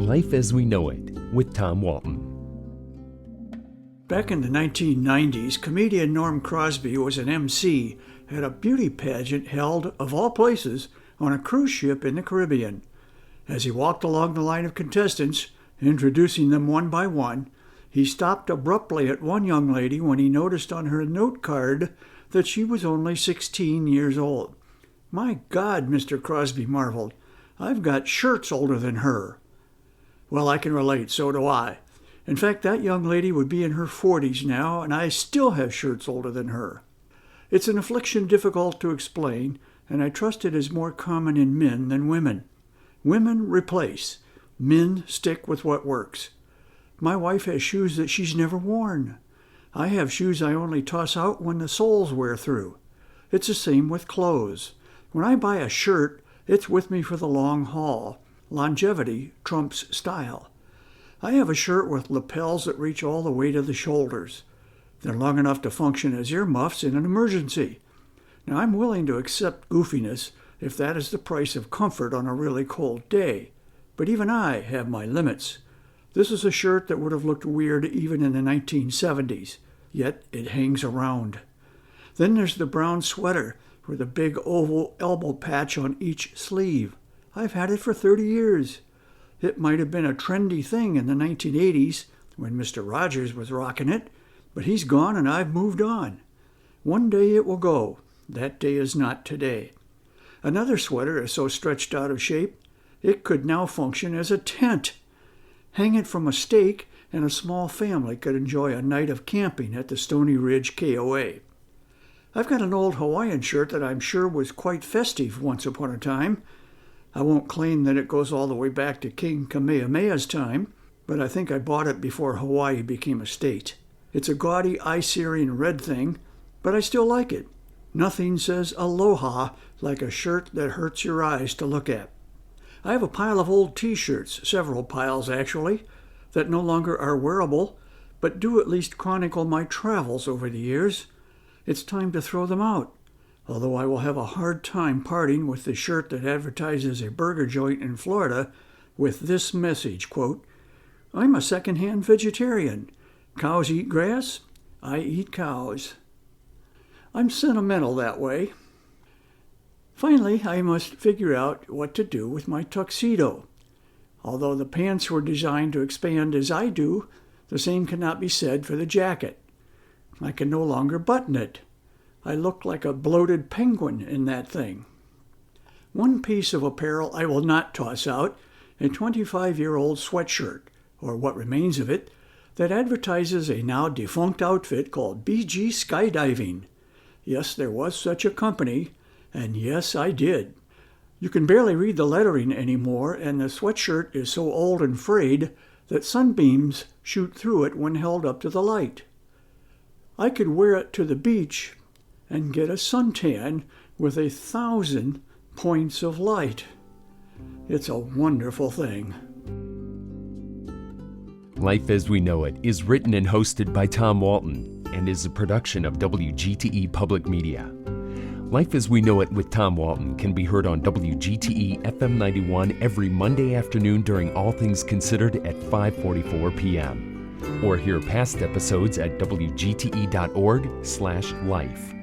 Life as We Know It with Tom Walton. Back in the 1990s, comedian Norm Crosby was an MC at a beauty pageant held, of all places, on a cruise ship in the Caribbean. As he walked along the line of contestants, introducing them one by one, he stopped abruptly at one young lady when he noticed on her note card that she was only 16 years old. "My God," Mr. Crosby marveled, "I've got shirts older than her." Well, I can relate, so do I. In fact, that young lady would be in her 40s now, and I still have shirts older than her. It's an affliction difficult to explain, and I trust it is more common in men than women. Women replace. Men stick with what works. My wife has shoes that she's never worn. I have shoes I only toss out when the soles wear through. It's the same with clothes. When I buy a shirt, it's with me for the long haul. Longevity trumps style. I have a shirt with lapels that reach all the way to the shoulders. They're long enough to function as earmuffs in an emergency. Now, I'm willing to accept goofiness if that is the price of comfort on a really cold day. But even I have my limits. This is a shirt that would have looked weird even in the 1970s, yet it hangs around. Then there's the brown sweater with a big oval elbow patch on each sleeve. I've had it for 30 years. It might have been a trendy thing in the 1980s when Mr. Rogers was rocking it, but he's gone and I've moved on. One day it will go. That day is not today. Another sweater is so stretched out of shape, it could now function as a tent. Hang it from a stake, and a small family could enjoy a night of camping at the Stony Ridge KOA. I've got an old Hawaiian shirt that I'm sure was quite festive once upon a time. I won't claim that it goes all the way back to King Kamehameha's time, but I think I bought it before Hawaii became a state. It's a gaudy, eye-searing red thing, but I still like it. Nothing says aloha like a shirt that hurts your eyes to look at. I have a pile of old T-shirts, several piles actually, that no longer are wearable, but do at least chronicle my travels over the years. It's time to throw them out, although I will have a hard time parting with the shirt that advertises a burger joint in Florida with this message, quote, "I'm a second-hand vegetarian. Cows eat grass. I eat cows." I'm sentimental that way. Finally, I must figure out what to do with my tuxedo. Although the pants were designed to expand as I do, the same cannot be said for the jacket. I can no longer button it. I look like a bloated penguin in that thing. One piece of apparel I will not toss out, a 25-year-old sweatshirt, or what remains of it, that advertises a now defunct outfit called BG Skydiving. Yes, there was such a company, and yes, I did. You can barely read the lettering anymore, and the sweatshirt is so old and frayed that sunbeams shoot through it when held up to the light. I could wear it to the beach and get a suntan with 1,000 points of light. It's a wonderful thing. Life as We Know It is written and hosted by Tom Walton and is a production of WGTE Public Media. Life as We Know It with Tom Walton can be heard on WGTE FM 91 every Monday afternoon during All Things Considered at 5:44 p.m. Or hear past episodes at WGTE.org/life.